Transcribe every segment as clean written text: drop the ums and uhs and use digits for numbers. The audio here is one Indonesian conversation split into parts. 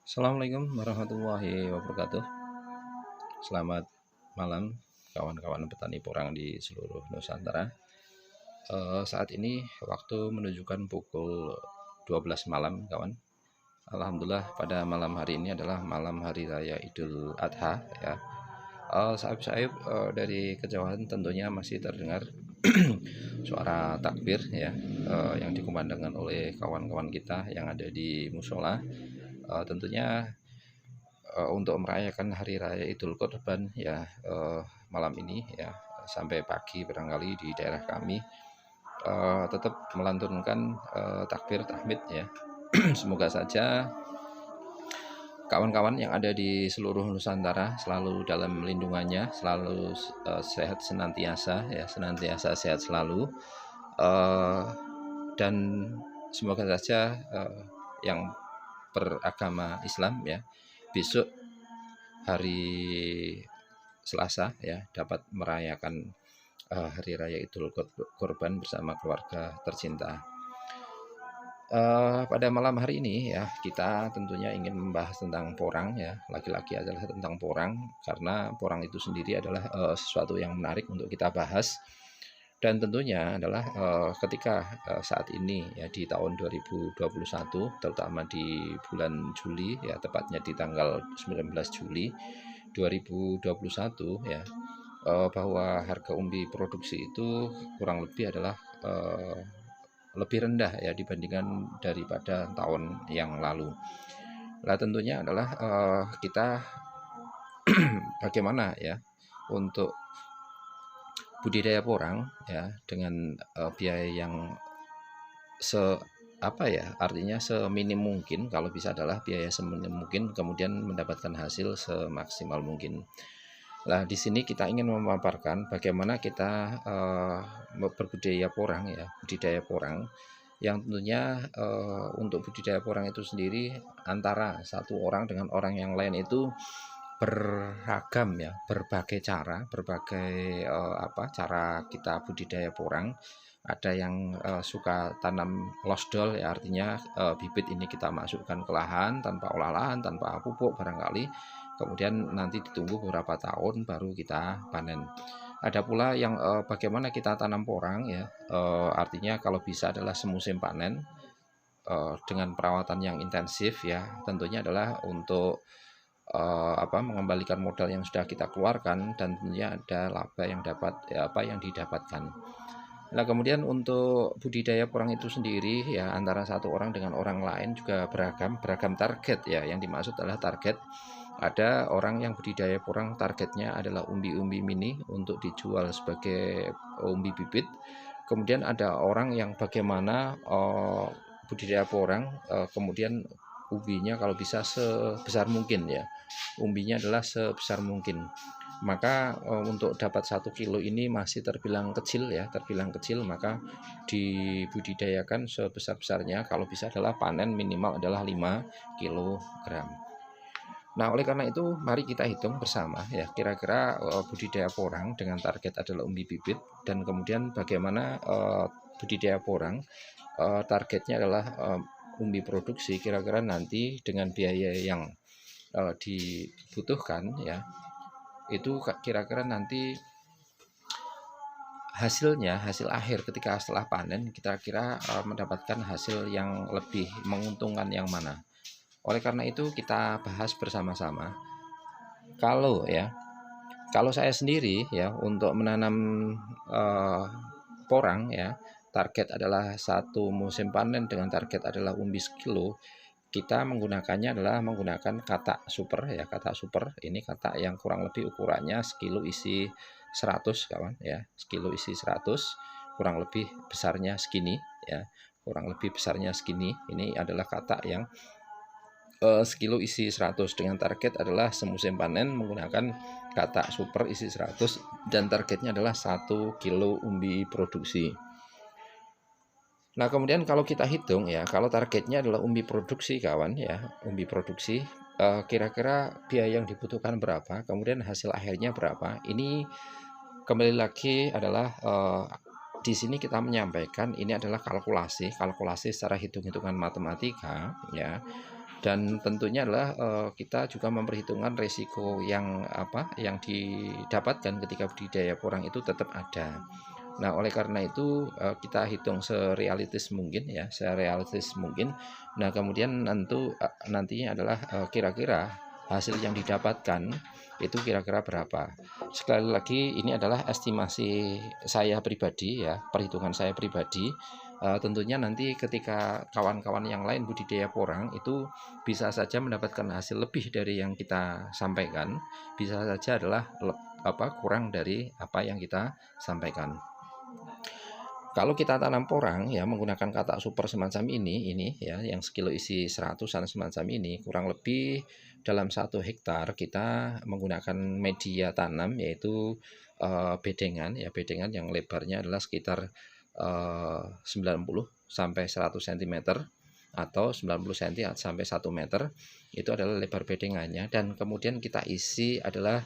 Assalamualaikum warahmatullahi wabarakatuh. Selamat malam kawan-kawan petani porang di seluruh Nusantara. Saat ini waktu menunjukkan pukul 12 malam kawan. Alhamdulillah pada malam hari ini adalah malam hari raya Idul Adha ya. Sayup-sayup dari kejauhan tentunya masih terdengar suara takbir ya, yang dikumandangkan oleh kawan-kawan kita yang ada di musola. Tentunya untuk merayakan hari raya Idul Kurban ya, malam ini ya sampai pagi barangkali di daerah kami tetap melantunkan takbir tahmid ya. Semoga saja kawan-kawan yang ada di seluruh Nusantara selalu dalam lindungannya, selalu sehat senantiasa ya, senantiasa sehat selalu, dan semoga saja yang beragama Islam ya besok hari Selasa ya dapat merayakan hari raya Idul Kurban bersama keluarga tercinta. Pada malam hari ini ya kita tentunya ingin membahas tentang porang ya. Lagi-lagi adalah tentang porang karena porang itu sendiri adalah sesuatu yang menarik untuk kita bahas. Dan tentunya adalah ketika saat ini ya di tahun 2021 terutama di bulan Juli ya, tepatnya di tanggal 19 Juli 2021 ya, bahwa harga umbi produksi itu kurang lebih adalah lebih rendah ya dibandingkan daripada tahun yang lalu. Nah tentunya adalah kita bagaimana ya untuk budidaya porang ya dengan biaya yang artinya seminim mungkin, kalau bisa adalah biaya seminim mungkin, kemudian mendapatkan hasil semaksimal mungkin. Nah di sini kita ingin memaparkan bagaimana kita berbudidaya porang ya, budidaya porang yang tentunya untuk budidaya porang itu sendiri antara satu orang dengan orang yang lain itu beragam ya, berbagai cara, cara kita budidaya porang. Ada yang suka tanam losdol ya, artinya bibit ini kita masukkan ke lahan tanpa olah lahan, tanpa pupuk barangkali, kemudian nanti ditunggu beberapa tahun baru kita panen. Ada pula yang bagaimana kita tanam porang ya, artinya kalau bisa adalah semusim panen dengan perawatan yang intensif ya, tentunya adalah untuk mengembalikan modal yang sudah kita keluarkan dan tentunya ada laba yang didapatkan. Nah kemudian untuk budidaya porang itu sendiri ya antara satu orang dengan orang lain juga beragam target ya. Yang dimaksud adalah target. Ada orang yang budidaya porang targetnya adalah umbi-umbi mini untuk dijual sebagai umbi bibit. Kemudian ada orang yang bagaimana budidaya porang kemudian umbinya kalau bisa sebesar mungkin ya, umbinya adalah sebesar mungkin. Maka untuk dapat 1 kilo ini masih terbilang kecil ya, maka dibudidayakan sebesar-besarnya, kalau bisa adalah panen minimal adalah 5 kilogram. Nah oleh karena itu mari kita hitung bersama ya, kira-kira budidaya porang dengan target adalah umbi bibit, dan kemudian bagaimana budidaya porang targetnya adalah umbi produksi, kira-kira nanti dengan biaya yang dibutuhkan ya, itu kira-kira nanti hasil akhir ketika setelah panen kira-kira mendapatkan hasil yang lebih menguntungkan yang mana. Oleh karena itu kita bahas bersama-sama. Kalau saya sendiri ya untuk menanam porang ya, target adalah satu musim panen dengan target adalah umbi sekilo. Kita menggunakannya adalah menggunakan katak super ya, katak super ini katak yang kurang lebih ukurannya sekilo isi 100 kawan ya, sekilo isi 100, kurang lebih besarnya segini ya, kurang lebih besarnya segini. Ini adalah katak yang sekilo isi 100 dengan target adalah semusim panen menggunakan katak super isi 100 dan targetnya adalah 1 kilo umbi produksi. Nah kemudian kalau kita hitung ya, kalau targetnya adalah umbi produksi kawan ya, umbi produksi, kira-kira biaya yang dibutuhkan berapa, kemudian hasil akhirnya berapa. Ini kembali lagi adalah di sini kita menyampaikan ini adalah kalkulasi secara hitung-hitungan matematika ya. Dan tentunya adalah kita juga memperhitungkan resiko yang didapatkan ketika budidaya porang itu tetap ada. Nah, oleh karena itu kita hitung serealistis mungkin ya, serealistis mungkin. Nah, kemudian nantinya adalah kira-kira hasil yang didapatkan itu kira-kira berapa. Sekali lagi ini adalah estimasi saya pribadi ya, perhitungan saya pribadi. Tentunya nanti ketika kawan-kawan yang lain budidaya porang itu bisa saja mendapatkan hasil lebih dari yang kita sampaikan, bisa saja adalah kurang dari apa yang kita sampaikan. Kalau kita tanam porang ya menggunakan kata super semacam ini ya yang sekilo isi 100-an semacam ini, kurang lebih dalam 1 hektar kita menggunakan media tanam yaitu bedengan ya, bedengan yang lebarnya adalah sekitar 90 sampai 100 cm atau 90 cm sampai 1 meter, itu adalah lebar bedengannya. Dan kemudian kita isi adalah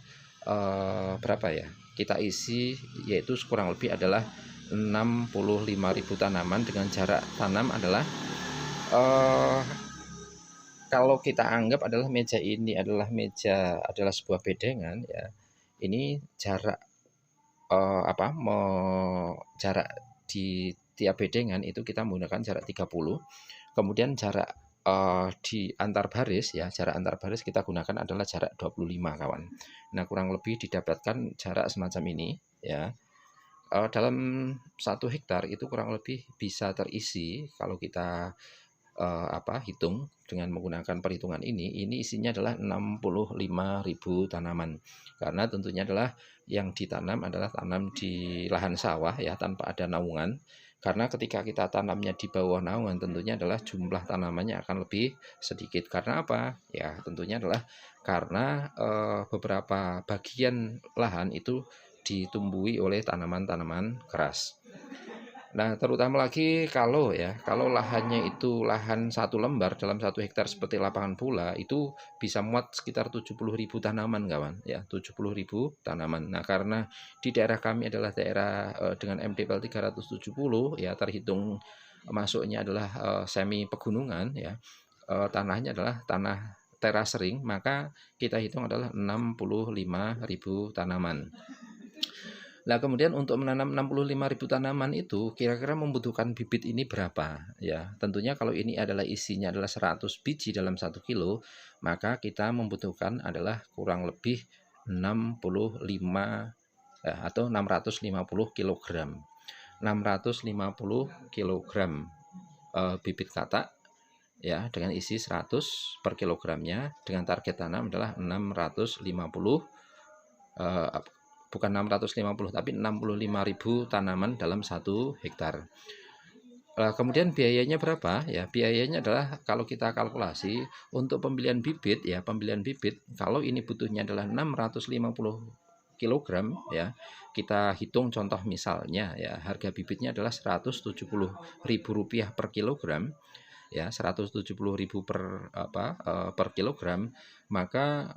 berapa ya, kita isi yaitu kurang lebih adalah 65.000 tanaman dengan jarak tanam adalah kalau kita anggap adalah meja ini adalah sebuah bedengan ya, ini jarak jarak di tiap bedengan itu kita menggunakan jarak 30. Kemudian jarak di antar baris ya, jarak antar baris kita gunakan adalah jarak 25 kawan. Nah, kurang lebih didapatkan jarak semacam ini ya. Dalam 1 hektar itu kurang lebih bisa terisi kalau kita hitung dengan menggunakan perhitungan ini isinya adalah 65.000 tanaman. Karena tentunya adalah yang ditanam adalah tanam di lahan sawah ya, tanpa ada naungan. Karena ketika kita tanamnya di bawah naungan tentunya adalah jumlah tanamannya akan lebih sedikit. Karena apa? Ya tentunya adalah karena beberapa bagian lahan itu ditumbuhi oleh tanaman-tanaman keras. Nah, terutama lagi kalau lahannya itu lahan 1 lembar dalam 1 hektar seperti lapangan bola, itu bisa muat sekitar 70.000 tanaman kawan ya, 70.000 tanaman. Nah, karena di daerah kami adalah daerah dengan MDPL 370 ya, terhitung masuknya adalah semi pegunungan ya, tanahnya adalah tanah terasering, maka kita hitung adalah 65.000 tanaman. Nah, kemudian untuk menanam 65.000 tanaman itu kira-kira membutuhkan bibit ini berapa ya. Tentunya kalau ini adalah isinya adalah 100 biji dalam 1 kilo, maka kita membutuhkan adalah kurang lebih 65 atau 650 kg. 650 kg bibit katak ya, dengan isi 100 per kilogramnya, dengan target tanam adalah 650 bukan 650 tapi 65.000 tanaman dalam 1 hektar. Kemudian biayanya berapa ya? Biayanya adalah kalau kita kalkulasi untuk pembelian bibit ya, kalau ini butuhnya adalah 650 kg ya, kita hitung contoh misalnya ya, harga bibitnya adalah Rp170.000 per kilogram ya, 170.000 per kilogram, maka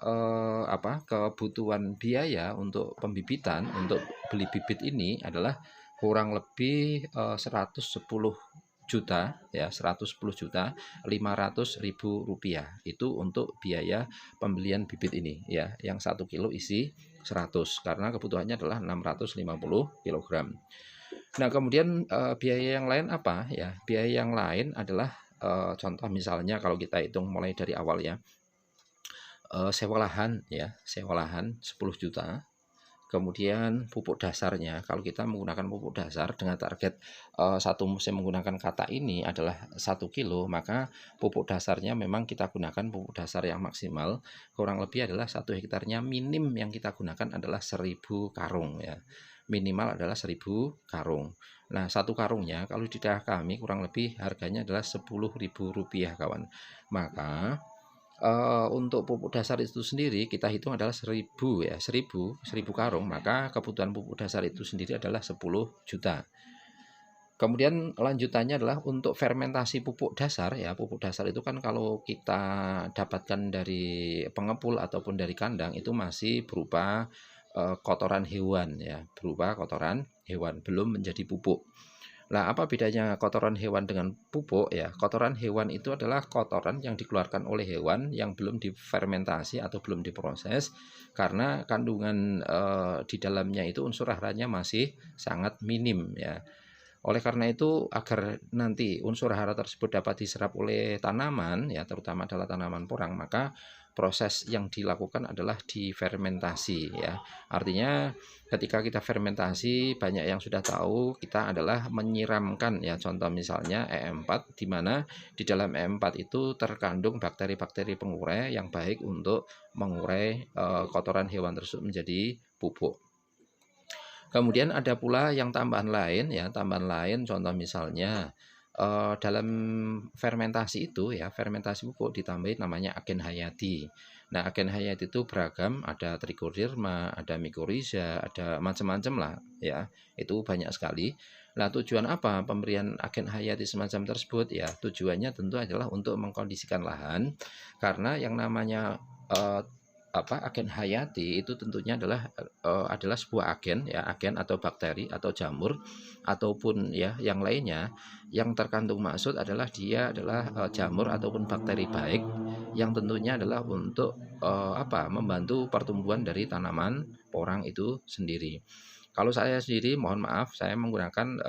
kebutuhan biaya untuk pembibitan untuk beli bibit ini adalah kurang lebih 110 juta ya, 110.500.000 rupiah itu untuk biaya pembelian bibit ini ya, yang 1 kilo isi 100 karena kebutuhannya adalah 650 kg. Nah, kemudian biaya yang lain apa ya? Biaya yang lain adalah contoh misalnya kalau kita hitung mulai dari awal ya, sewa lahan 10 juta. Kemudian pupuk dasarnya, kalau kita menggunakan pupuk dasar dengan target satu musim menggunakan kata ini adalah 1 kilo, maka pupuk dasarnya memang kita gunakan pupuk dasar yang maksimal, kurang lebih adalah 1 hektarnya minim yang kita gunakan adalah 1.000 karung ya, minimal adalah 1.000 karung. Nah, 1 karungnya kalau di daerah kami kurang lebih harganya adalah Rp10.000 kawan. Maka untuk pupuk dasar itu sendiri kita hitung adalah 1.000 ya, 1.000 karung, maka kebutuhan pupuk dasar itu sendiri adalah 10 juta. Kemudian lanjutannya adalah untuk fermentasi pupuk dasar ya. Pupuk dasar itu kan kalau kita dapatkan dari pengepul ataupun dari kandang itu masih berupa kotoran hewan ya, belum menjadi pupuk. Lah, apa bedanya kotoran hewan dengan pupuk ya? Kotoran hewan itu adalah kotoran yang dikeluarkan oleh hewan yang belum difermentasi atau belum diproses karena kandungan di dalamnya itu unsur haranya masih sangat minim ya. Oleh karena itu, agar nanti unsur hara tersebut dapat diserap oleh tanaman, ya terutama adalah tanaman porang, maka proses yang dilakukan adalah difermentasi ya. Artinya ketika kita fermentasi, banyak yang sudah tahu kita adalah menyiramkan ya. Contoh misalnya E4, di mana di dalam E4 itu terkandung bakteri-bakteri pengurai yang baik untuk mengurai kotoran hewan tersebut menjadi pupuk. Kemudian ada pula yang tambahan lain ya, tambahan lain contoh misalnya dalam fermentasi itu ya, fermentasi pupuk ditambahin namanya agen hayati. Nah, agen hayati itu beragam, ada trichoderma, ada mycorrhiza, ada macam-macam lah ya. Itu banyak sekali. Nah, tujuan apa pemberian agen hayati semacam tersebut ya? Tujuannya tentu adalah untuk mengkondisikan lahan karena yang namanya agen hayati itu tentunya adalah sebuah agen ya, agen atau bakteri atau jamur ataupun ya yang lainnya yang terkandung maksud adalah dia adalah jamur ataupun bakteri baik yang tentunya adalah untuk membantu pertumbuhan dari tanaman porang itu sendiri. Kalau saya sendiri mohon maaf saya menggunakan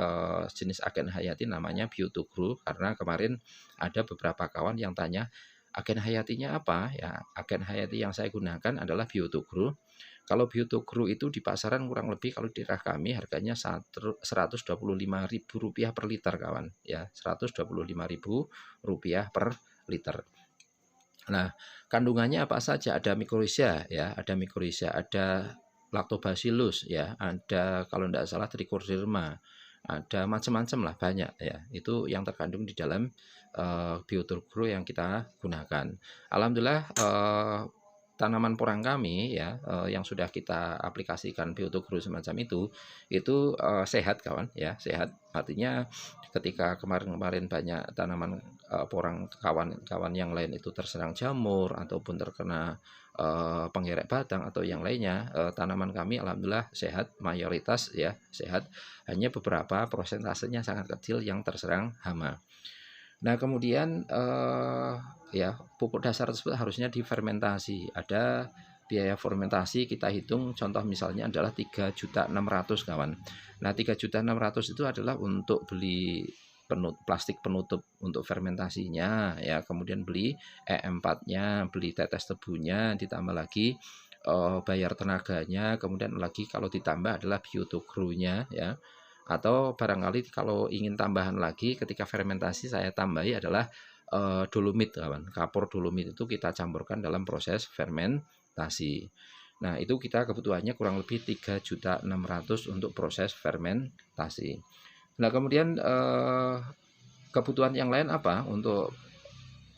jenis agen hayati namanya Bio2Grow karena kemarin ada beberapa kawan yang tanya agen hayatinya apa ya. Agen hayati yang saya gunakan adalah Bio2Grow. Kalau Bio2Grow itu di pasaran kurang lebih kalau di daerah kami harganya Rp125.000 per liter kawan ya, Rp125.000 per liter. Nah, kandungannya apa saja? Ada mycorrhiza ya, ada lactobacillus ya, ada kalau tidak salah trichoderma, ada macam-macam lah, banyak ya. Itu yang terkandung di dalam Bio2Grow yang kita gunakan. Alhamdulillah tanaman porang kami ya yang sudah kita aplikasikan Bio2Grow semacam itu sehat kawan ya, sehat. Artinya ketika kemarin-kemarin banyak tanaman porang kawan-kawan yang lain itu terserang jamur ataupun terkena penggerek batang atau yang lainnya, tanaman kami alhamdulillah sehat, mayoritas ya sehat, hanya beberapa prosentasenya sangat kecil yang terserang hama. Nah, kemudian ya pupuk dasar tersebut harusnya difermentasi. Ada biaya fermentasi kita hitung contoh misalnya adalah 3.600.000 kawan. Nah, 3.600.000 itu adalah untuk beli plastik penutup untuk fermentasinya ya, kemudian beli E4-nya, beli tetes tebunya, ditambah lagi bayar tenaganya, kemudian lagi kalau ditambah adalah Bio2Grow-nya ya. Atau barangkali kalau ingin tambahan lagi ketika fermentasi saya tambahi adalah dolomit kawan. Kapur dolomit itu kita campurkan dalam proses fermentasi. Nah, itu kita kebutuhannya kurang lebih 3.600.000 untuk proses fermentasi. Nah, kemudian kebutuhan yang lain apa untuk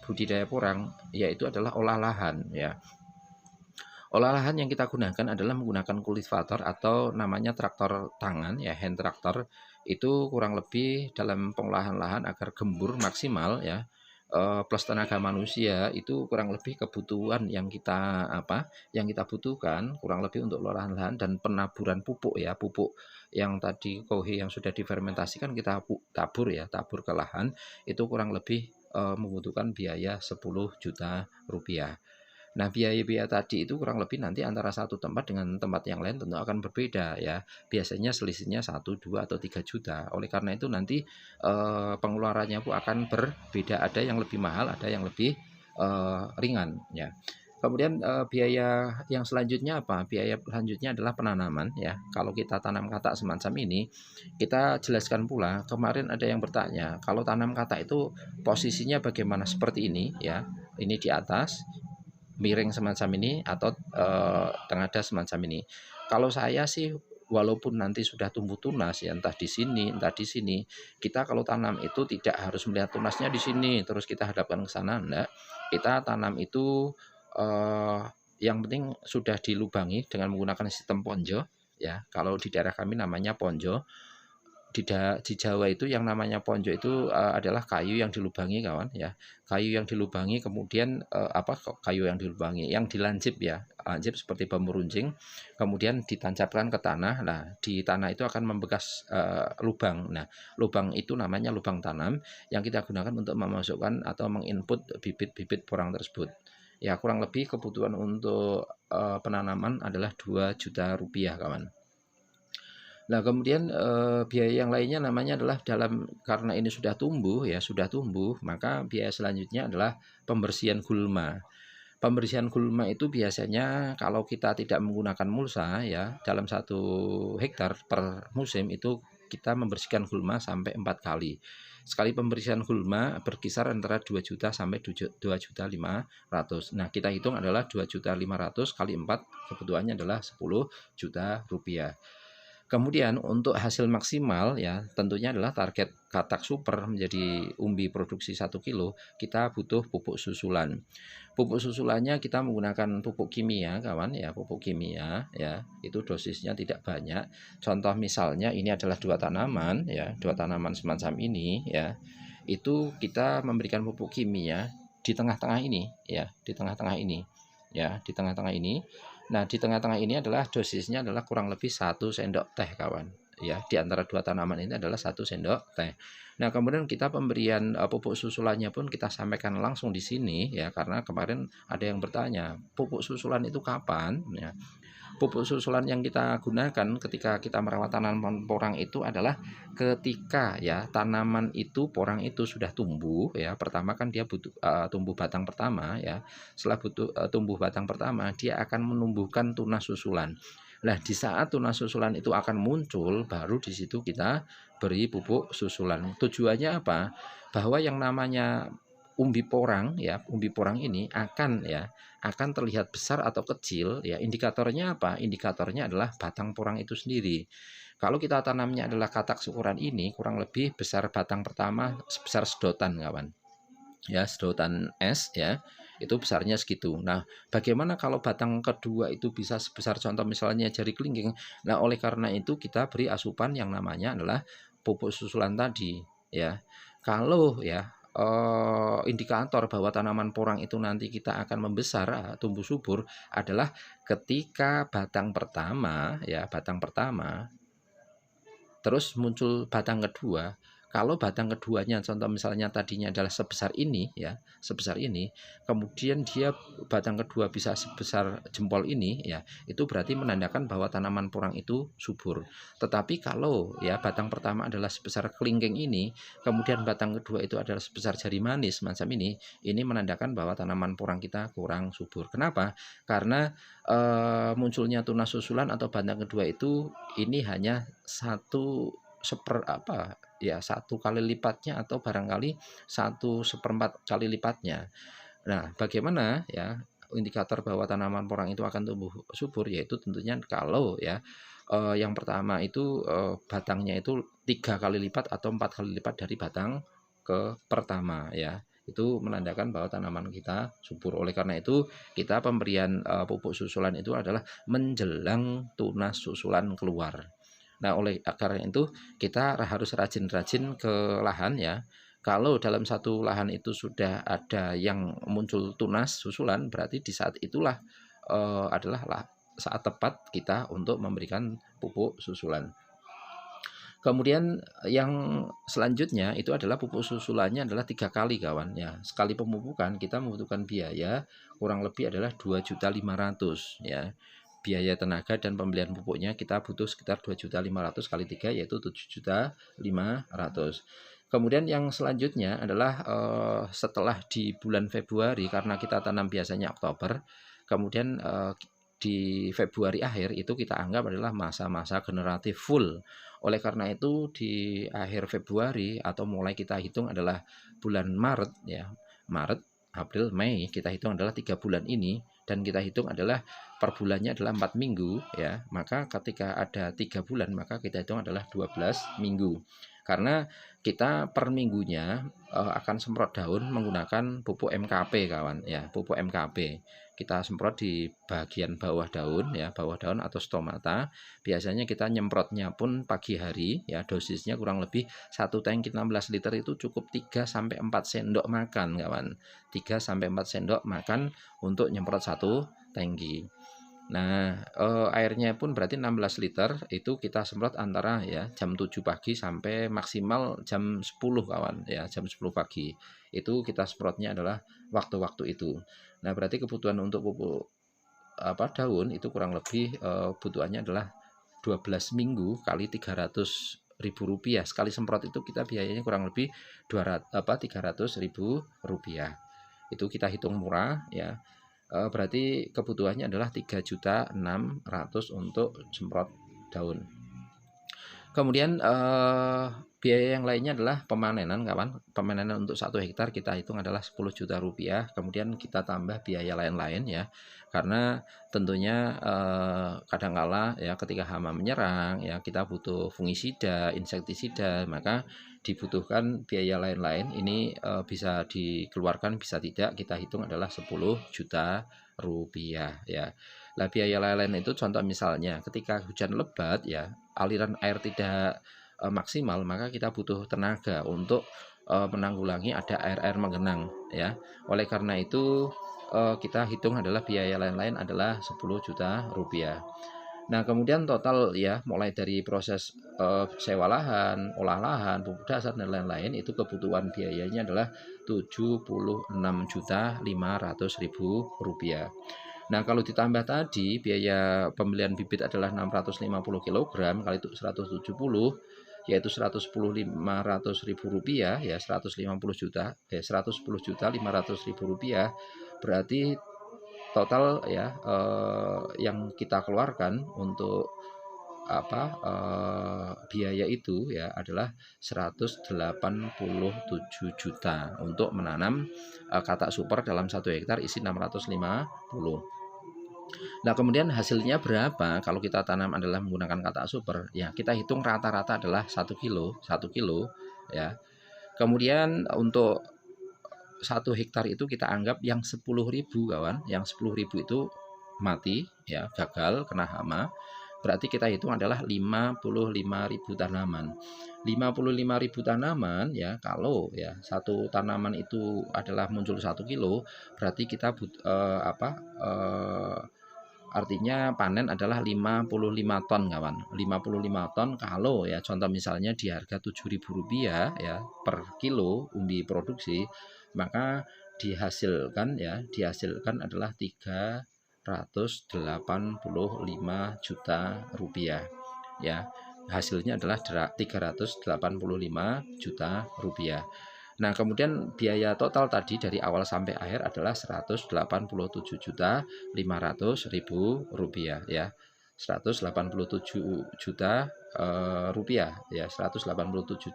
budidaya porang? Yaitu adalah olah lahan ya. Olah lahan yang kita gunakan adalah menggunakan kultivator atau namanya traktor tangan ya, hand tractor. Itu kurang lebih dalam pengolahan lahan agar gembur maksimal ya, plus tenaga manusia itu kurang lebih kebutuhan yang kita butuhkan kurang lebih untuk olahan lahan dan penaburan pupuk ya, pupuk yang tadi kohe yang sudah difermentasikan kita tabur ya, tabur ke lahan itu kurang lebih membutuhkan biaya Rp10 juta. Nah, biaya-biaya tadi itu kurang lebih nanti antara satu tempat dengan tempat yang lain tentu akan berbeda ya. Biasanya selisihnya 1, 2, atau 3 juta. Oleh karena itu nanti pengeluarannya pun akan berbeda. Ada yang lebih mahal, ada yang lebih ringan ya. Kemudian biaya yang selanjutnya apa? Biaya selanjutnya adalah penanaman ya. Kalau kita tanam katak semacam ini, kita jelaskan pula. Kemarin ada yang bertanya, kalau tanam katak itu posisinya bagaimana? Seperti ini ya. Ini di atas, miring semacam ini atau tengada semacam ini. Kalau saya sih walaupun nanti sudah tumbuh tunas ya entah di sini entah di sini, kita kalau tanam itu tidak harus melihat tunasnya di sini terus kita hadapkan ke sana, enggak. Kita tanam itu yang penting sudah dilubangi dengan menggunakan sistem ponjo ya. Kalau di daerah kami namanya ponjo. di Jawa itu yang namanya ponjo itu adalah kayu yang dilubangi kawan ya. Kayu yang dilubangi kemudian kayu yang dilubangi yang dilancip ya. Lancip seperti bambu runcing kemudian ditancapkan ke tanah. Nah, di tanah itu akan membekas lubang. Nah, lubang itu namanya lubang tanam yang kita gunakan untuk memasukkan atau menginput bibit-bibit porang tersebut. Ya, kurang lebih kebutuhan untuk penanaman adalah 2 juta rupiah kawan. Nah, kemudian biaya yang lainnya namanya adalah karena ini sudah tumbuh ya, maka biaya selanjutnya adalah pembersihan gulma. Pembersihan gulma itu biasanya kalau kita tidak menggunakan mulsa ya, dalam 1 hektar per musim itu kita membersihkan gulma sampai 4 kali. Sekali pembersihan gulma berkisar antara 2 juta sampai 2 juta 500. Nah, kita hitung adalah 2 juta 500 kali 4 kebutuhannya adalah 10 juta rupiah. Kemudian untuk hasil maksimal ya tentunya adalah target katak super menjadi umbi produksi 1 kilo, kita butuh pupuk susulan. Pupuk susulannya kita menggunakan pupuk kimia kawan ya, pupuk kimia ya, itu dosisnya tidak banyak. Contoh misalnya ini adalah 2 tanaman ya, 2 tanaman semacam ini ya. Itu kita memberikan pupuk kimia di tengah-tengah ini ya, di tengah-tengah ini ya, di tengah-tengah ini. Nah, di tengah-tengah ini adalah dosisnya adalah kurang lebih 1 sendok teh kawan. Ya, di antara 2 tanaman ini adalah 1 sendok teh. Nah, kemudian kita pemberian pupuk susulannya pun kita sampaikan langsung di sini ya, karena kemarin ada yang bertanya, pupuk susulan itu kapan? Ya, pupuk susulan yang kita gunakan ketika kita merawat tanaman porang itu adalah ketika ya tanaman itu porang itu sudah tumbuh ya. Pertama kan dia butuh tumbuh batang pertama ya. Setelah tumbuh batang pertama dia akan menumbuhkan tunas susulan. Nah, di saat tunas susulan itu akan muncul, baru di situ kita beri pupuk susulan. Tujuannya apa? Bahwa yang namanya umbi porang ya, umbi porang ini akan terlihat besar atau kecil ya. Indikatornya apa? Indikatornya adalah batang porang itu sendiri. Kalau kita tanamnya adalah katak syukuran ini, kurang lebih besar batang pertama sebesar sedotan kawan. Ya, sedotan es ya. Itu besarnya segitu. Nah, bagaimana kalau batang kedua itu bisa sebesar contoh misalnya jari kelingking? Nah, oleh karena itu kita beri asupan yang namanya adalah pupuk susulan tadi ya. Kalau ya indikator bahwa tanaman porang itu nanti kita akan membesar, tumbuh subur adalah ketika batang pertama ya, batang pertama terus muncul batang kedua. Kalau batang keduanya contoh misalnya tadinya adalah sebesar ini ya, sebesar ini, kemudian dia batang kedua bisa sebesar jempol ini ya, itu berarti menandakan bahwa tanaman porang itu subur. Tetapi kalau ya batang pertama adalah sebesar kelingking ini, kemudian batang kedua itu adalah sebesar jari manis macam ini menandakan bahwa tanaman porang kita kurang subur. Kenapa? Karena munculnya tunas susulan atau batang kedua itu ini hanya 1 kali lipatnya atau barangkali 1/4 kali lipatnya. Nah, bagaimana ya indikator bahwa tanaman porang itu akan tumbuh subur, yaitu tentunya kalau ya yang pertama itu batangnya itu 3 kali lipat atau 4 kali lipat dari batang ke pertama ya. Itu menandakan bahwa tanaman kita subur. Oleh karena itu kita pemberian pupuk susulan itu adalah menjelang tunas susulan keluar. Nah, oleh karena itu kita harus rajin-rajin ke lahan ya. Kalau dalam satu lahan itu sudah ada yang muncul tunas susulan, berarti di saat itulah adalah saat tepat kita untuk memberikan pupuk susulan. Kemudian yang selanjutnya itu adalah pupuk susulannya adalah 3 kali kawan ya. Sekali pemupukan kita membutuhkan biaya kurang lebih adalah 2.500.000 ya. Biaya tenaga dan pembelian pupuknya kita butuh sekitar 2.500.000 kali 3 yaitu 7.500.000. Kemudian yang selanjutnya adalah setelah di bulan Februari, karena kita tanam biasanya Oktober, kemudian di Februari akhir itu kita anggap adalah masa-masa generatif full. Oleh karena itu di akhir Februari atau mulai kita hitung adalah bulan Maret ya. Maret, April, Mei kita hitung adalah 3 bulan ini, dan kita hitung adalah per bulannya adalah 4 minggu ya. Maka ketika ada 3 bulan maka kita hitung adalah 12 minggu. Karena kita per minggunya akan semprot daun menggunakan pupuk MKP kawan ya, pupuk MKP. Kita semprot di bagian bawah daun ya, bawah daun atau stomata. Biasanya kita nyemprotnya pun pagi hari ya, dosisnya kurang lebih 1 tangki 16 liter itu cukup 3 sampai 4 sendok makan kawan. 3 sampai 4 sendok makan untuk nyemprot 1 tangki. Nah, airnya pun berarti 16 liter itu kita semprot antara ya jam 7 pagi sampai maksimal jam 10 kawan ya, jam 10 pagi. Itu kita semprotnya adalah waktu-waktu itu. Nah, berarti kebutuhan untuk pupuk daun itu kurang lebih butuhannya adalah 12 minggu kali 300.000 rupiah. Sekali semprot itu kita biayanya kurang lebih 300.000 rupiah. Itu kita hitung murah ya. Berarti kebutuhannya adalah 3.600.000 untuk semprot daun. Kemudian biaya yang lainnya adalah pemanenan kawan. Pemanenan untuk 1 hektar kita hitung adalah 10 juta rupiah. Kemudian kita tambah biaya lain-lain ya. Karena tentunya kadangkala ya ketika hama menyerang ya kita butuh fungisida, insektisida, maka dibutuhkan biaya lain-lain. Ini bisa dikeluarkan bisa tidak, kita hitung adalah 10 juta rupiah ya. Lah biaya lain-lain itu contoh misalnya ketika hujan lebat ya, aliran air tidak maksimal, maka kita butuh tenaga untuk menanggulangi ada air-air menggenang ya. Oleh karena itu kita hitung adalah biaya lain-lain adalah 10 juta rupiah. Nah, kemudian total ya mulai dari proses sewa lahan, olah lahan, pupuk dasar dan lain-lain itu kebutuhan biayanya adalah 76.500.000 rupiah. Nah, kalau ditambah tadi biaya pembelian bibit adalah 650 kg kali itu 170 yaitu 110.500.000 rupiah ya, 110 juta 500.000 rupiah, berarti total ya yang kita keluarkan untuk biaya itu ya adalah 187 juta untuk menanam katak super dalam 1 hektar isi 650. Nah, kemudian hasilnya berapa kalau kita tanam adalah menggunakan katak super? Ya, kita hitung rata-rata adalah 1 kilo ya. Kemudian untuk 1 hektar itu kita anggap yang 10.000 kawan, yang 10.000 itu mati ya, gagal kena hama. Berarti kita hitung adalah 55.000 tanaman. 55.000 tanaman ya, kalau ya satu tanaman itu adalah muncul 1 kilo, berarti kita artinya panen adalah 55 ton kawan. 55 ton kalau ya contoh misalnya di harga 7.000 rupiah ya per kilo umbi produksi, maka dihasilkan adalah 385 juta rupiah ya. Hasilnya adalah 385 juta rupiah. Nah, kemudian biaya total tadi dari awal sampai akhir adalah 187 juta 500.000 rupiah ya. 187 juta rupiah ya, 187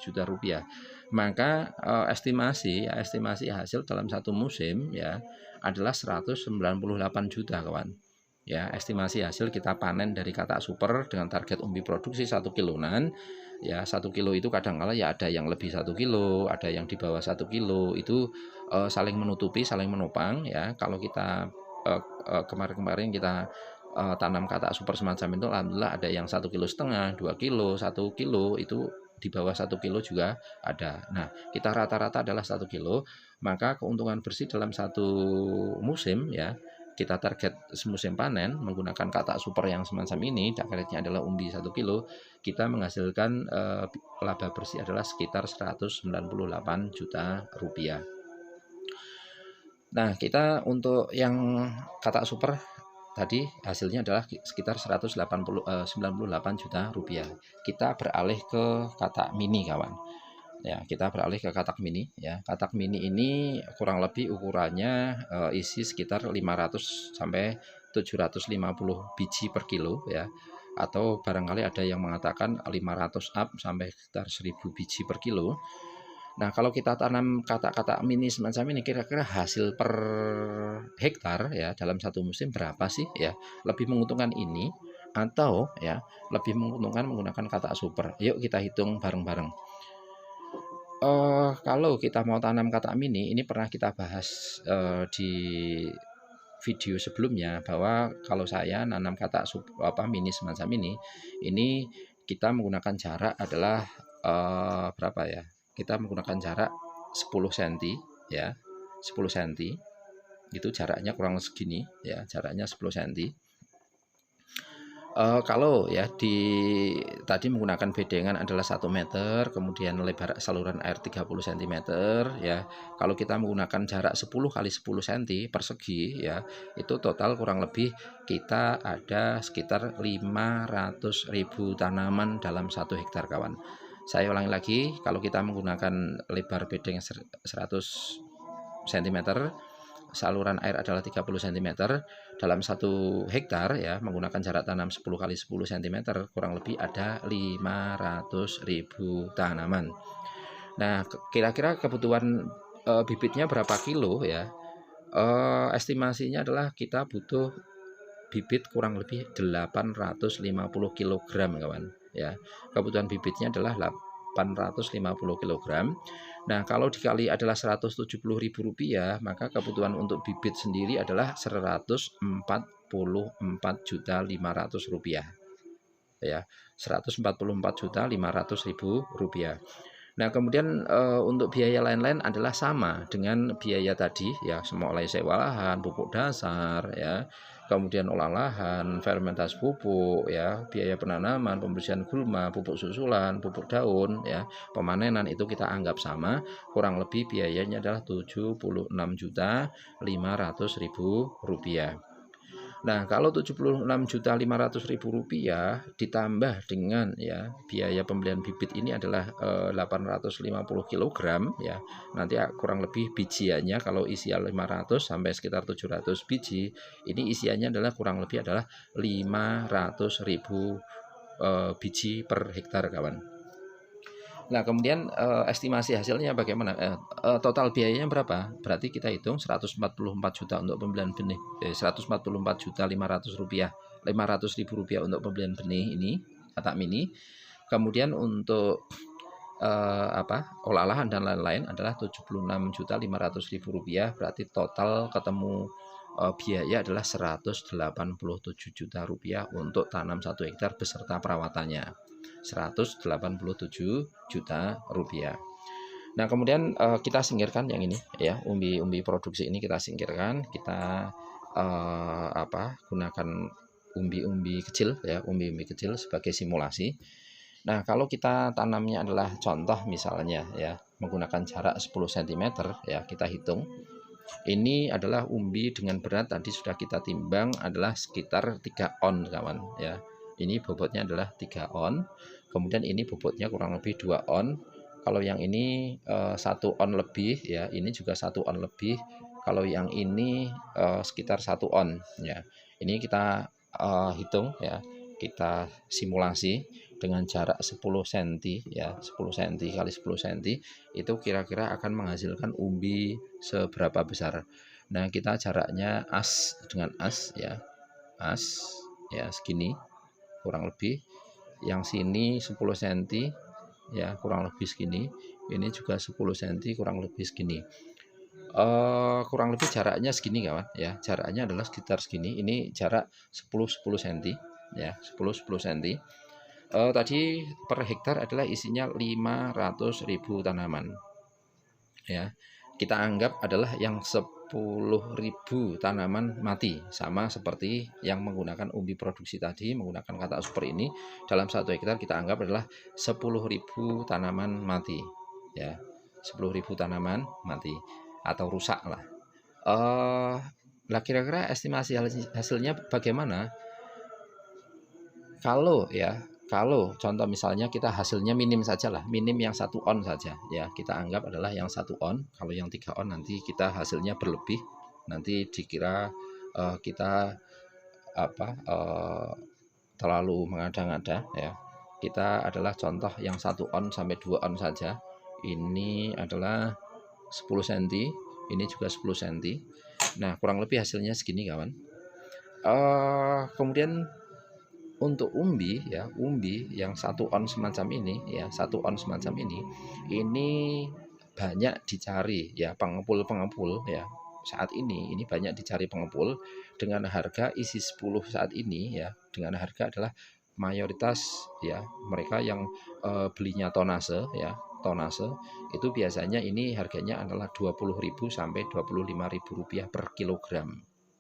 juta rupiah. Maka estimasi hasil dalam satu musim ya adalah 198 juta kawan. Ya, estimasi hasil kita panen dari katak super dengan target umbi produksi 1 kiloan. Ya, 1 kilo itu kadang-kala ya ada yang lebih 1 kilo, ada yang di bawah 1 kilo, itu saling menutupi, saling menopang ya. Kalau kita kemarin-kemarin kita tanam katak super semacam itu, alhamdulillah ada yang 1,5 kilo, 2 kilo, 1 kilo, itu di bawah 1 kilo juga ada. Nah, kita rata-rata adalah 1 kilo, maka keuntungan bersih dalam satu musim ya, kita target semusim panen menggunakan katak super yang semacam ini, targetnya adalah umbi 1 kilo, kita menghasilkan laba bersih adalah sekitar 198 juta rupiah. Nah, kita untuk yang katak super tadi hasilnya adalah sekitar 98 juta rupiah. Kita beralih ke katak mini kawan. Ya, kita beralih ke katak mini ya. Katak mini ini kurang lebih ukurannya isi sekitar 500 sampai 750 biji per kilo ya. Atau barangkali ada yang mengatakan 500 up sampai sekitar 1000 biji per kilo. Nah, kalau kita tanam katak-katak mini semacam ini, kira-kira hasil per hektar ya dalam satu musim berapa sih ya? Lebih menguntungkan ini atau ya lebih menguntungkan menggunakan katak super? Yuk kita hitung bareng-bareng. Kalau kita mau tanam katak mini, ini pernah kita bahas di video sebelumnya bahwa kalau saya nanam katak mini semacam ini kita menggunakan jarak adalah berapa ya? Kita menggunakan jarak 10 cm ya, 10 cm. Itu jaraknya kurang segini ya, jaraknya 10 cm. Kalau ya tadi menggunakan bedengan adalah 1 meter, kemudian lebar saluran air 30 cm ya. Kalau kita menggunakan jarak 10 kali 10 cm persegi ya, itu total kurang lebih kita ada sekitar 500.000 tanaman dalam 1 hektar kawan. Saya ulangi lagi, kalau kita menggunakan lebar bedeng 100 cm, saluran air adalah 30 cm dalam 1 hektar ya, menggunakan jarak tanam 10 kali 10 cm kurang lebih ada 500.000 tanaman. Nah, kira-kira kebutuhan bibitnya berapa kilo ya? Estimasinya adalah kita butuh bibit kurang lebih 850 kg kawan ya. Kebutuhan bibitnya adalah 850 kg. Nah, kalau dikali adalah Rp170.000, maka kebutuhan untuk bibit sendiri adalah Rp144.500.000 ya. Rp144.500.000. Nah, kemudian untuk biaya lain-lain adalah sama dengan biaya tadi ya, mulai sewa lahan, pupuk dasar ya, kemudian olah lahan, fermentasi pupuk ya, biaya penanaman, pembersihan gulma, pupuk susulan, pupuk daun ya, pemanenan itu kita anggap sama, kurang lebih biayanya adalah Rp76.500.000. Nah, kalau Rp76.500.000 ditambah dengan ya biaya pembelian bibit ini adalah 850 kg ya. Nanti kurang lebih bijiannya kalau isian 500 sampai sekitar 700 biji, ini isiannya adalah kurang lebih adalah 500.000 biji per hektar kawan. Nah, kemudian estimasi hasilnya bagaimana? Total biayanya berapa? Berarti kita hitung 144 juta untuk pembelian benih, 144.500.000, Rp500.000 untuk pembelian benih ini katak mini. Kemudian untuk olah lahan dan lain-lain adalah Rp76.500.000. Berarti total ketemu biaya adalah Rp187 juta untuk tanam 1 hektar beserta perawatannya. Rp187 juta. Nah, kemudian kita singkirkan yang ini ya, umbi produksi ini kita singkirkan, kita gunakan umbi-umbi kecil ya, umbi-umbi kecil sebagai simulasi. Nah, kalau kita tanamnya adalah contoh misalnya ya, menggunakan jarak 10 cm ya, kita hitung. Ini adalah umbi dengan berat tadi sudah kita timbang adalah sekitar 3 on kawan ya. Ini bobotnya adalah 3 on. Kemudian ini bobotnya kurang lebih 2 on. Kalau yang ini 1 on lebih ya, ini juga 1 on lebih. Kalau yang ini sekitar 1 on ya. Ini kita hitung ya. Kita simulasi dengan jarak 10 cm ya, 10 cm kali 10 cm itu kira-kira akan menghasilkan umbi seberapa besar. Nah, kita jaraknya as dengan as ya. As ya segini kurang lebih. Yang sini 10 cm ya, kurang lebih segini. Ini juga 10 cm kurang lebih segini. Kurang lebih jaraknya segini kawan ya. Jaraknya adalah sekitar segini. Ini jarak 10 cm ya, 10 cm. Tadi per hektar adalah isinya 500.000 tanaman ya. Kita anggap adalah yang 10.000 tanaman mati, sama seperti yang menggunakan umbi produksi tadi, menggunakan katak super ini. Dalam 1 hektar kita anggap adalah 10.000 tanaman mati ya, 10.000 tanaman mati atau rusak lah. Kira-kira estimasi hasilnya bagaimana? Kalau contoh misalnya kita hasilnya minim saja lah, minim yang 1 on saja ya, kita anggap adalah yang 1 on. Kalau yang 3 on nanti kita hasilnya berlebih, nanti dikira kita terlalu mengada-ngada ya. Kita adalah contoh yang 1 on sampai 2 on saja. Ini adalah 10 cm, ini juga 10 cm. Nah, kurang lebih hasilnya segini kawan. Kemudian untuk umbi ya, umbi yang 1 on semacam ini ya, 1 on semacam ini banyak dicari ya pengepul-pengepul ya. Saat ini banyak dicari pengepul dengan harga isi 10 saat ini ya, dengan harga adalah mayoritas ya mereka yang belinya tonase ya, tonase itu biasanya ini harganya adalah 20.000 sampai 25.000 rupiah per kilogram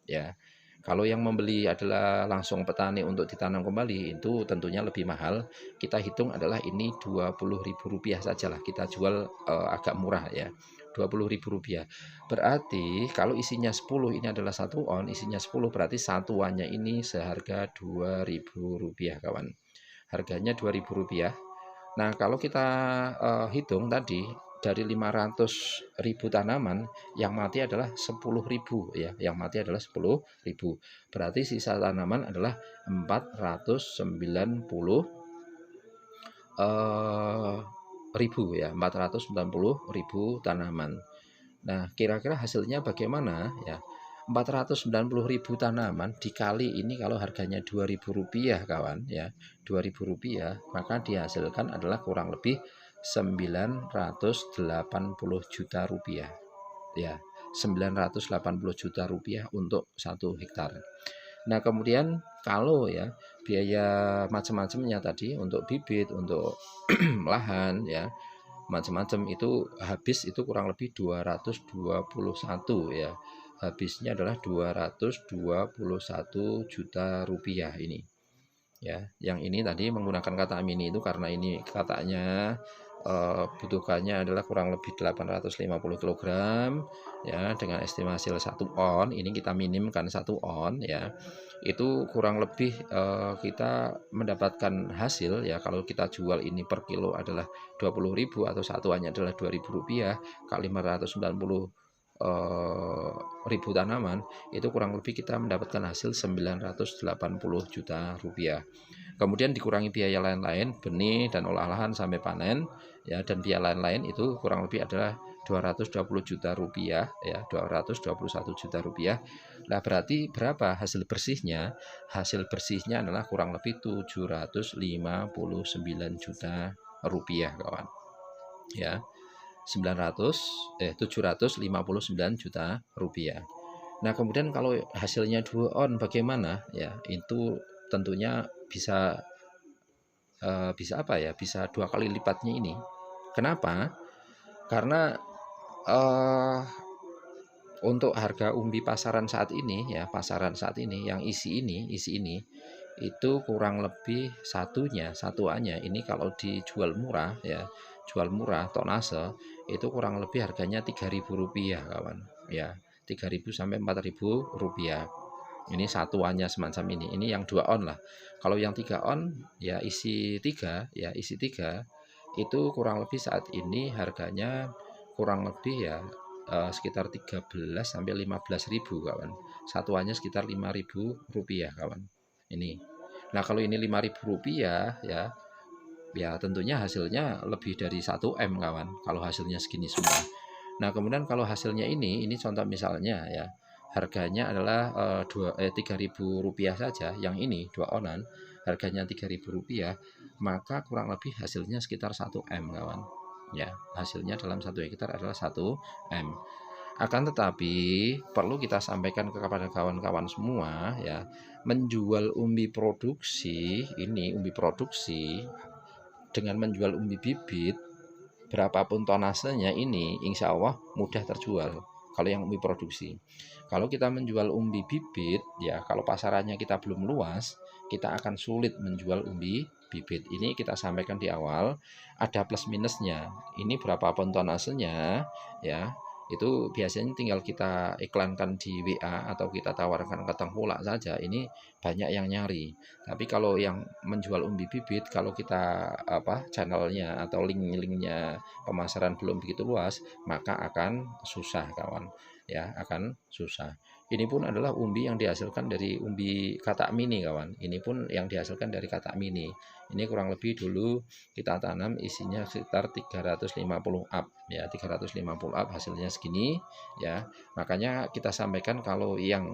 ya. Kalau yang membeli adalah langsung petani untuk ditanam kembali itu tentunya lebih mahal. Kita hitung adalah ini 20.000 rupiah sajalah kita jual agak murah ya. 20.000 rupiah. Berarti kalau isinya 10 ini adalah 1 on, isinya 10 berarti satuannya ini seharga 2.000 rupiah kawan. Harganya 2.000 rupiah. Nah, kalau kita hitung tadi dari 500.000 tanaman yang mati adalah 10.000 ya, yang mati adalah 10.000. Berarti sisa tanaman adalah 490 ribu ya, 490.000 tanaman. Nah, kira-kira hasilnya bagaimana ya? 490.000 tanaman dikali ini kalau harganya 2.000 rupiah kawan ya, 2.000 rupiah maka dihasilkan adalah kurang lebih 980 juta rupiah ya, 980 juta rupiah untuk 1 hektar. Nah, kemudian kalau ya biaya macam-macamnya tadi untuk bibit, untuk lahan ya, macam-macam itu habis itu kurang lebih 221 ya. Habisnya adalah 221 juta rupiah ini. Ya, yang ini tadi menggunakan kata mini itu karena ini katanya butuhkannya adalah kurang lebih 850 kg ya, dengan estimasi 1 on ini kita minimkan 1 on ya, itu kurang lebih kita mendapatkan hasil ya kalau kita jual ini per kilo adalah 20.000 atau satuannya adalah 2.000 rupiah kali 590 ribu tanaman itu kurang lebih kita mendapatkan hasil 980 juta rupiah. Kemudian dikurangi biaya lain-lain benih dan olah lahan sampai panen ya, dan biaya lain-lain itu kurang lebih adalah 220 juta rupiah ya, 221 juta rupiah. Nah, berarti berapa hasil bersihnya? Hasil bersihnya adalah kurang lebih 759 juta rupiah kawan ya. 759 juta rupiah. Nah, kemudian kalau hasilnya 2 on bagaimana ya, itu tentunya bisa apa ya, bisa 2 kali lipatnya ini. Kenapa? Karena untuk harga umbi pasaran saat ini ya, pasaran saat ini yang isi ini itu kurang lebih satuannya ini kalau dijual murah ya, jual murah tonase itu kurang lebih harganya 3.000 rupiah kawan ya, 3.000 sampai 4.000 rupiah. Ini satuannya semacam ini yang 2 on lah. Kalau yang 3 on ya isi 3 ya, isi 3 itu kurang lebih saat ini harganya kurang lebih ya sekitar 13 sampai 15.000 kawan. Satuannya sekitar 5.000 rupiah kawan. Ini. Nah, kalau ini 5.000 rupiah ya, ya tentunya hasilnya lebih dari 1 M kawan kalau hasilnya segini semua. Nah, kemudian kalau hasilnya ini contoh misalnya ya, harganya adalah 3.000 rupiah saja, yang ini 2 onan harganya 3.000 rupiah, maka kurang lebih hasilnya sekitar 1 M kawan ya, hasilnya dalam 1 hektar adalah 1 M. Akan tetapi perlu kita sampaikan kepada kawan-kawan semua ya, menjual umbi produksi ini, umbi produksi dengan menjual umbi bibit berapapun tonasenya ini insya Allah mudah terjual kalau yang umbi produksi. Kalau kita menjual umbi bibit ya, kalau pasarannya kita belum luas, kita akan sulit menjual umbi bibit. Ini kita sampaikan di awal, ada plus minusnya. Ini berapapun tonasenya ya, itu biasanya tinggal kita iklankan di WA atau kita tawarkan ke tengkulak saja, ini banyak yang nyari. Tapi kalau yang menjual umbi bibit, kalau kita channelnya atau link-linknya pemasaran belum begitu luas, maka akan susah kawan ya akan susah. Ini pun adalah umbi yang dihasilkan dari umbi katak mini kawan. Ini pun yang dihasilkan dari katak mini. Ini kurang lebih dulu kita tanam isinya sekitar 350 up ya, 350 up hasilnya segini ya. Makanya kita sampaikan kalau yang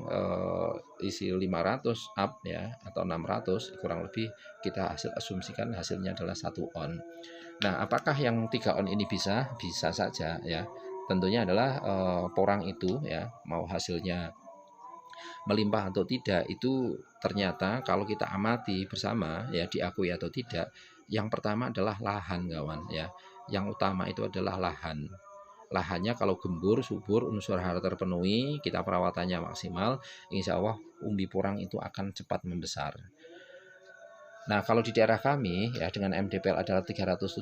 isi 500 up ya atau 600 kurang lebih kita asumsikan hasilnya adalah 1 on. Nah, apakah yang 3 on ini bisa? Bisa saja ya. Tentunya adalah porang itu ya, mau hasilnya melimpah atau tidak itu ternyata kalau kita amati bersama ya, diakui atau tidak, yang pertama adalah lahan kawan ya. Yang utama itu adalah lahan. Lahannya kalau gembur, subur, unsur hara terpenuhi, kita perawatannya maksimal, insya Allah umbi porang itu akan cepat membesar. Nah, kalau di daerah kami ya dengan MDPL adalah 370,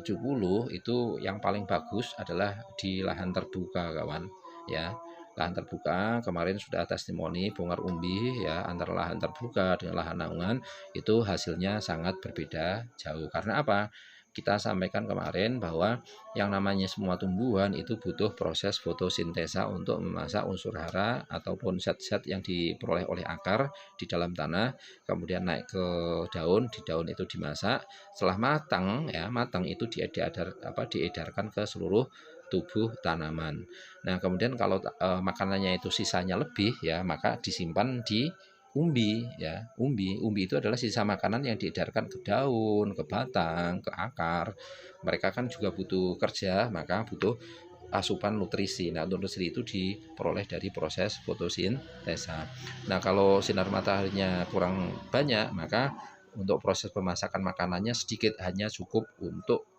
itu yang paling bagus adalah di lahan terbuka kawan ya. Lahan terbuka kemarin sudah testimoni bongkar umbi ya, antara lahan terbuka dengan lahan naungan itu hasilnya sangat berbeda jauh. Karena apa? Kita sampaikan kemarin bahwa yang namanya semua tumbuhan itu butuh proses fotosintesa untuk memasak unsur hara ataupun zat-zat yang diperoleh oleh akar di dalam tanah, kemudian naik ke daun, di daun itu dimasak. Setelah matang ya, matang itu diedarkan ke seluruh tubuh tanaman. Nah, kemudian kalau makanannya itu sisanya lebih ya, maka disimpan di umbi ya. Umbi itu adalah sisa makanan yang diedarkan ke daun, ke batang, ke akar. Mereka kan juga butuh kerja, maka butuh asupan nutrisi. Nah, nutrisi itu diperoleh dari proses fotosintesa. Nah, kalau sinar mataharinya kurang banyak, maka untuk proses pemasakan makanannya sedikit, hanya cukup untuk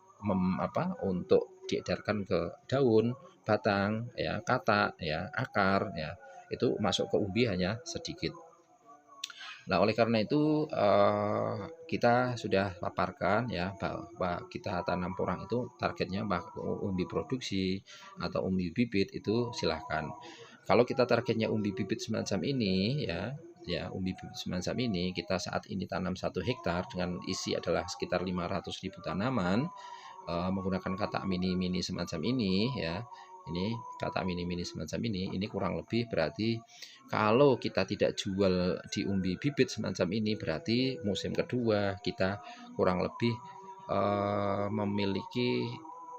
untuk diedarkan ke daun, batang, ya, katak, ya, akar, ya. Itu masuk ke umbi hanya sedikit. Nah, oleh karena itu kita sudah paparkan ya bahwa kita tanam porang itu targetnya umbi produksi atau umbi bibit itu silahkan. Kalau kita targetnya umbi bibit semacam ini ya umbi bibit semacam ini kita saat ini tanam 1 hektar dengan isi adalah sekitar 500.000 tanaman menggunakan katak mini-mini semacam ini ya. Ini katak mini-mini semacam ini kurang lebih berarti kalau kita tidak jual di umbi bibit semacam ini berarti musim kedua kita kurang lebih memiliki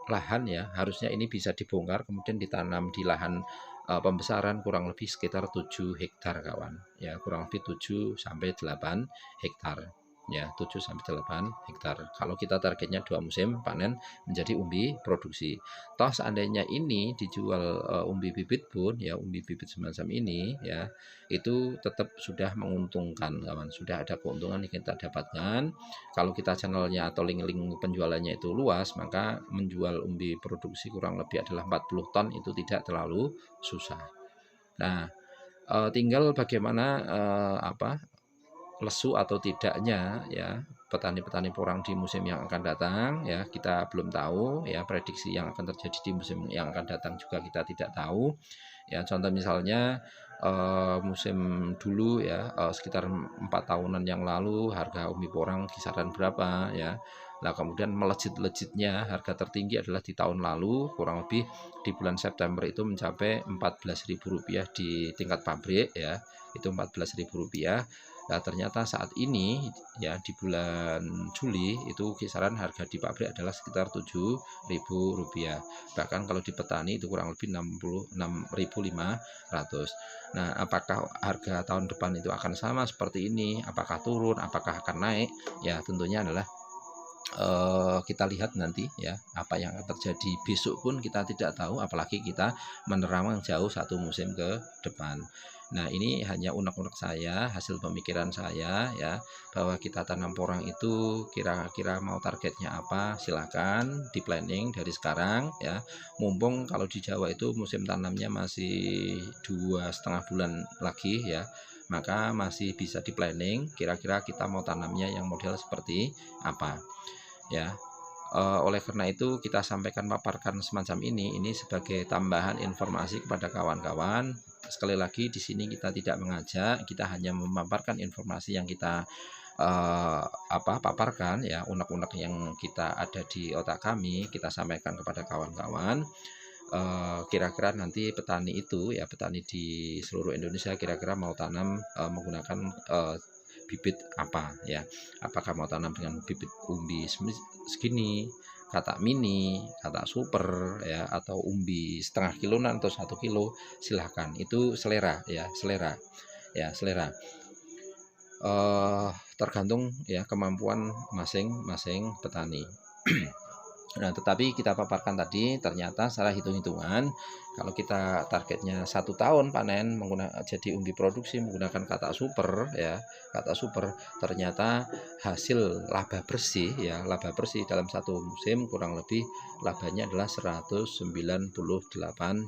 lahan ya, harusnya ini bisa dibongkar kemudian ditanam di lahan pembesaran kurang lebih sekitar 7 hektar kawan ya, kurang lebih 7 sampai 8 hektar ya, 7 sampai 8 hektar. Kalau kita targetnya 2 musim panen menjadi umbi produksi. Toh seandainya ini dijual umbi bibit pun ya, umbi bibit semacam ini ya, itu tetap sudah menguntungkan kawan, sudah ada keuntungan yang kita dapatkan. Kalau kita channelnya atau link-link penjualannya itu luas, maka menjual umbi produksi kurang lebih adalah 40 ton itu tidak terlalu susah. Nah, tinggal bagaimana lesu atau tidaknya ya petani-petani porang di musim yang akan datang ya, kita belum tahu ya, prediksi yang akan terjadi di musim yang akan datang juga kita tidak tahu ya. Contoh misalnya musim dulu ya sekitar 4 tahunan yang lalu harga umbi porang kisaran berapa ya. Nah, kemudian melejit-lejitnya harga tertinggi adalah di tahun lalu, kurang lebih di bulan September itu mencapai Rp14.000 di tingkat pabrik ya, itu Rp14.000. Nah, ternyata saat ini ya di bulan Juli itu kisaran harga di pabrik adalah sekitar Rp7.000. Bahkan kalau di petani itu kurang lebih Rp66.500. Nah, apakah harga tahun depan itu akan sama seperti ini? Apakah turun? Apakah akan naik? Ya, tentunya adalah kita lihat nanti ya apa yang akan terjadi. Besok pun kita tidak tahu, apalagi kita menerawang jauh 1 musim ke depan. Nah, ini hanya unek-unek saya, hasil pemikiran saya ya, bahwa kita tanam porang itu kira-kira mau targetnya apa, silakan di planning dari sekarang ya. Mumpung kalau di Jawa itu musim tanamnya masih 2,5 bulan lagi ya, maka masih bisa di planning kira-kira kita mau tanamnya yang model seperti apa ya. Oleh karena itu kita sampaikan, paparkan semacam ini sebagai tambahan informasi kepada kawan-kawan. Sekali lagi di sini kita tidak mengajak, kita hanya memaparkan informasi yang kita paparkan ya, unek-unek yang kita ada di otak kami kita sampaikan kepada kawan-kawan. kira-kira nanti petani itu ya, petani di seluruh Indonesia kira-kira mau tanam menggunakan bibit apa ya, apakah mau tanam dengan bibit umbi segini, katak mini, katak super ya, atau umbi setengah kiloan atau 1 kilo, silahkan, itu selera ya, selera tergantung ya kemampuan masing-masing petani. Nah, tetapi kita paparkan tadi, ternyata secara hitung-hitungan, kalau kita targetnya 1 tahun panen menggunakan jadi umbi produksi menggunakan kata super ya, kata super, ternyata hasil laba bersih ya, laba bersih dalam satu musim kurang lebih labanya adalah 198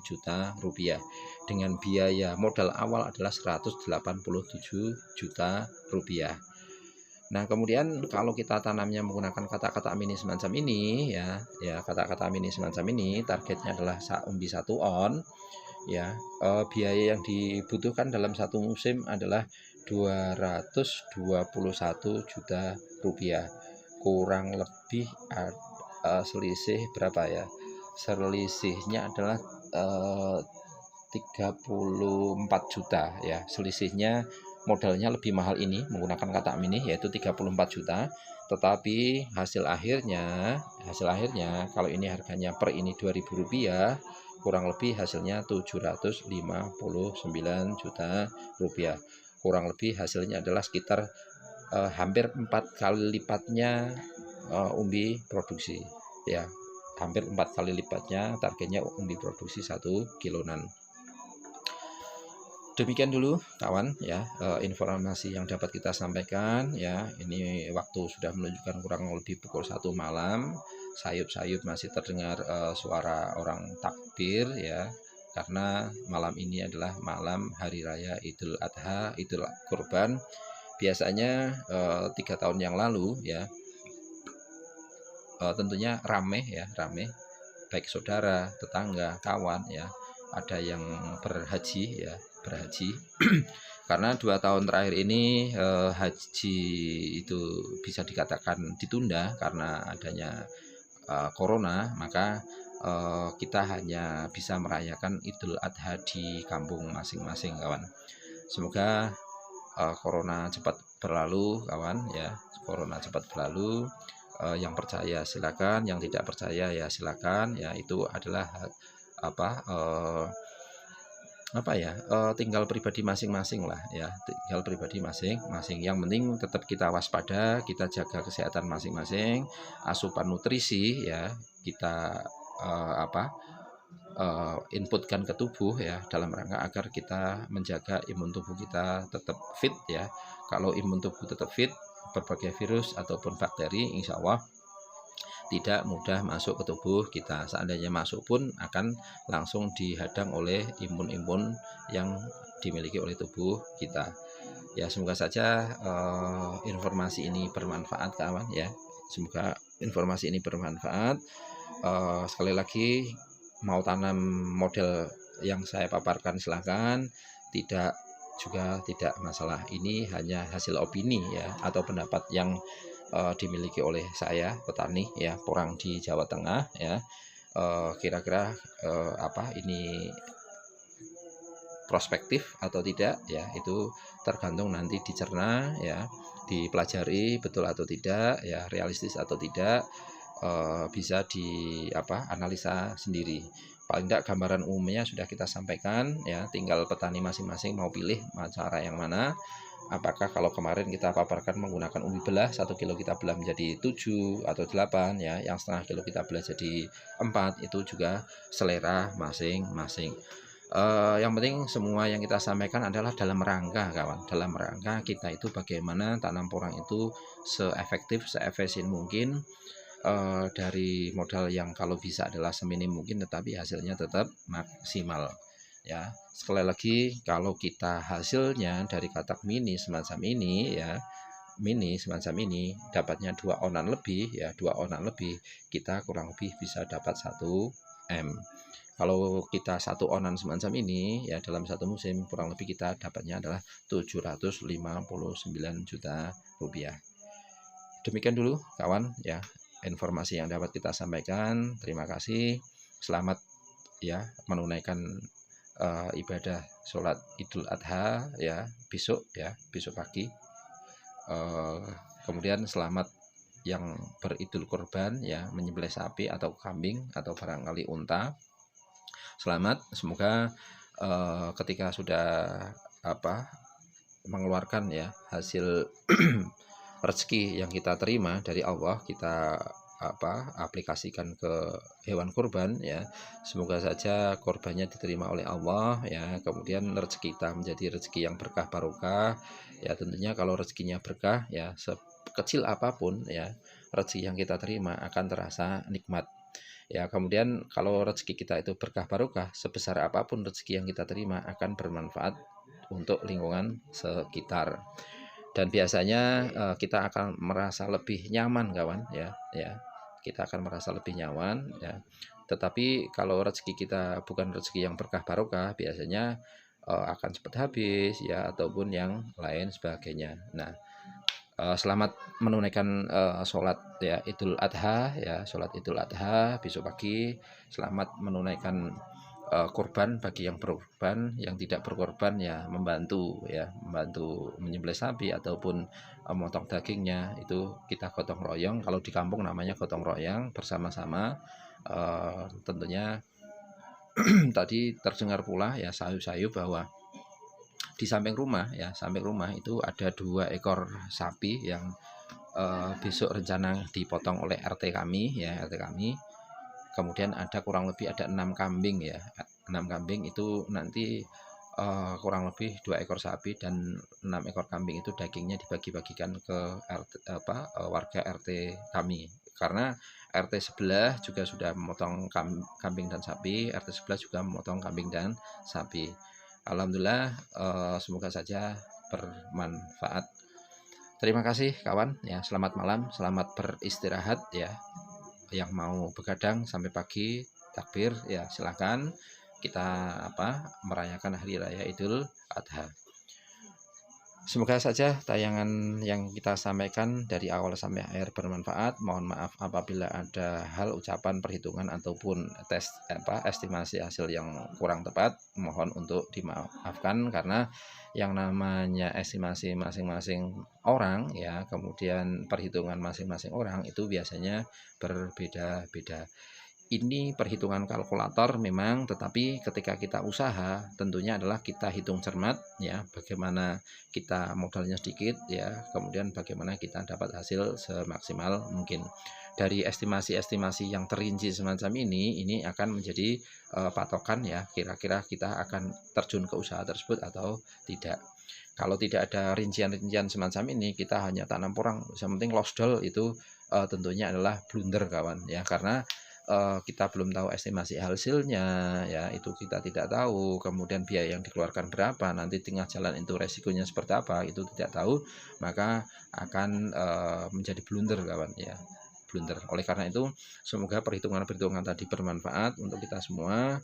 juta rupiah, dengan biaya modal awal adalah 187 juta rupiah. Nah, kemudian kalau kita tanamnya menggunakan kata-kata mini semacam ini ya, kata-kata mini semacam ini targetnya adalah umbi 1 on ya, biaya yang dibutuhkan dalam satu musim adalah 221 juta rupiah, kurang lebih selisih berapa ya, selisihnya adalah 34 juta ya, selisihnya. Modalnya lebih mahal ini menggunakan kata mini, yaitu 34 juta, tetapi hasil akhirnya kalau ini harganya per ini 2.000 rupiah, kurang lebih hasilnya 759 juta rupiah, kurang lebih hasilnya adalah sekitar hampir 4 kali lipatnya umbi produksi ya, hampir 4 kali lipatnya targetnya umbi produksi 1 kiloan. Demikian dulu kawan ya, informasi yang dapat kita sampaikan ya. Ini waktu sudah menunjukkan kurang lebih pukul 1 malam. Sayup-sayup masih terdengar suara orang takbir ya, karena malam ini adalah malam hari raya Idul Adha, Idul Kurban. Biasanya 3 tahun yang lalu ya, tentunya rame ya, baik saudara, tetangga, kawan ya, ada yang berhaji ya, karena 2 tahun terakhir ini haji itu bisa dikatakan ditunda karena adanya corona, maka kita hanya bisa merayakan Idul Adha di kampung masing-masing kawan. Semoga corona cepat berlalu kawan ya, corona cepat berlalu. Yang percaya silakan, yang tidak percaya ya silakan ya, itu adalah tinggal pribadi masing-masing lah ya, tinggal pribadi masing-masing. Yang penting tetap kita waspada, kita jaga kesehatan masing-masing, asupan nutrisi ya kita inputkan ke tubuh ya, dalam rangka agar kita menjaga imun tubuh kita tetap fit ya. Kalau imun tubuh tetap fit, berbagai virus ataupun bakteri insya Allah tidak mudah masuk ke tubuh kita. Seandainya masuk pun akan langsung dihadang oleh imun-imun yang dimiliki oleh tubuh kita. Ya, semoga saja informasi ini bermanfaat kawan ya. Semoga informasi ini bermanfaat. Sekali lagi, mau tanam model yang saya paparkan silahkan, tidak masalah. Ini hanya hasil opini ya, atau pendapat yang dimiliki oleh saya petani ya, porang di Jawa Tengah ya. Kira-kira ini prospektif atau tidak ya, itu tergantung nanti dicerna ya, dipelajari betul atau tidak ya, realistis atau tidak, bisa analisa sendiri. Paling tidak gambaran umumnya sudah kita sampaikan ya, tinggal petani masing-masing mau pilih cara yang mana. Apakah kalau kemarin kita paparkan menggunakan umbi belah, 1 kilo kita belah menjadi 7 atau 8 ya, yang setengah kilo kita belah jadi 4, itu juga selera masing-masing. Yang penting semua yang kita sampaikan adalah dalam rangka kawan, dalam rangka kita itu bagaimana tanam porang itu seefektif, seefisien mungkin, dari modal yang kalau bisa adalah seminim mungkin, tetapi hasilnya tetap maksimal ya. Sekali lagi, kalau kita hasilnya dari katak mini semacam ini ya, dapatnya 2 onan lebih ya, 2 onan lebih, kita kurang lebih bisa dapat 1 M. Kalau kita 1 onan semacam ini ya, dalam satu musim kurang lebih kita dapatnya adalah 759 juta rupiah. Demikian dulu kawan ya, informasi yang dapat kita sampaikan. Terima kasih. Selamat ya menunaikan ibadah sholat Idul Adha ya besok pagi. Eh, Kemudian selamat yang beridul kurban ya, menyembelih sapi atau kambing atau barangkali unta. Selamat, semoga ketika sudah mengeluarkan ya hasil rezeki yang kita terima dari Allah, kita aplikasikan ke hewan kurban ya, semoga saja korbannya diterima oleh Allah ya, kemudian rezeki kita menjadi rezeki yang berkah barokah ya. Tentunya kalau rezekinya berkah ya, sekecil apapun ya, rezeki yang kita terima akan terasa nikmat ya. Kemudian kalau rezeki kita itu berkah barokah, sebesar apapun rezeki yang kita terima akan bermanfaat untuk lingkungan sekitar. Dan biasanya kita akan merasa lebih nyaman kawan ya, kita akan merasa lebih nyaman ya. Tetapi kalau rezeki kita bukan rezeki yang berkah barokah, biasanya akan cepat habis ya, ataupun yang lain sebagainya. Nah, selamat menunaikan sholat ya Idul Adha ya, sholat Idul Adha besok pagi. Selamat menunaikan kurban bagi yang berkorban, yang tidak berkorban ya membantu menyembelih sapi ataupun motong dagingnya, itu kita gotong royong. Kalau di kampung namanya gotong royong bersama-sama. Tentunya tadi terdengar pula ya sayu-sayu bahwa di samping rumah itu ada 2 ekor sapi yang besok rencana dipotong oleh RT kami ya, RT kami. Kemudian ada kurang lebih ada 6 kambing ya, 6 kambing itu nanti kurang lebih 2 ekor sapi dan 6 ekor kambing itu dagingnya dibagi-bagikan ke warga RT kami, karena RT sebelah juga sudah memotong kambing dan sapi, RT sebelah juga memotong kambing dan sapi. Alhamdulillah, semoga saja bermanfaat. Terima kasih kawan ya, selamat malam, selamat beristirahat ya. Yang mau begadang sampai pagi takbir ya silakan, kita merayakan hari raya Idul Adha. Semoga saja tayangan yang kita sampaikan dari awal sampai akhir bermanfaat. Mohon maaf apabila ada hal, ucapan, perhitungan ataupun estimasi hasil yang kurang tepat, mohon untuk dimaafkan, karena yang namanya estimasi masing-masing orang ya, kemudian perhitungan masing-masing orang itu biasanya berbeda-beda. Ini perhitungan kalkulator memang, tetapi ketika kita usaha tentunya adalah kita hitung cermat ya, bagaimana kita modalnya sedikit ya, kemudian bagaimana kita dapat hasil semaksimal mungkin. Dari estimasi-estimasi yang terinci semacam ini akan menjadi patokan ya, kira-kira kita akan terjun ke usaha tersebut atau tidak. Kalau tidak ada rincian-rincian semacam ini, kita hanya tanam porang, yang penting lost doll, itu tentunya adalah blunder kawan ya, karena kita belum tahu estimasi hasilnya ya, itu kita tidak tahu. Kemudian biaya yang dikeluarkan berapa, nanti tengah jalan itu resikonya seperti apa, itu tidak tahu, maka akan menjadi blunder kawan ya, blunder. Oleh karena itu semoga perhitungan-perhitungan tadi bermanfaat untuk kita semua.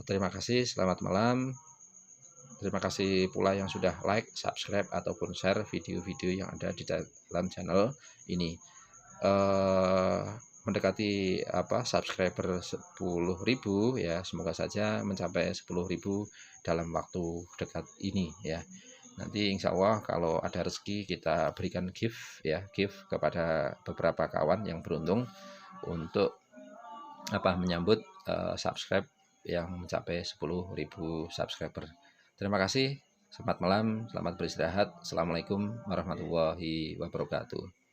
Terima kasih, selamat malam. Terima kasih pula yang sudah like, subscribe ataupun share video-video yang ada di dalam channel ini. Mendekati subscriber 10.000 ya, semoga saja mencapai 10.000 dalam waktu dekat ini ya. Nanti insya Allah kalau ada rezeki kita berikan gift kepada beberapa kawan yang beruntung untuk menyambut subscribe yang mencapai 10.000 subscriber. Terima kasih, selamat malam, selamat beristirahat. Assalamualaikum warahmatullahi wabarakatuh.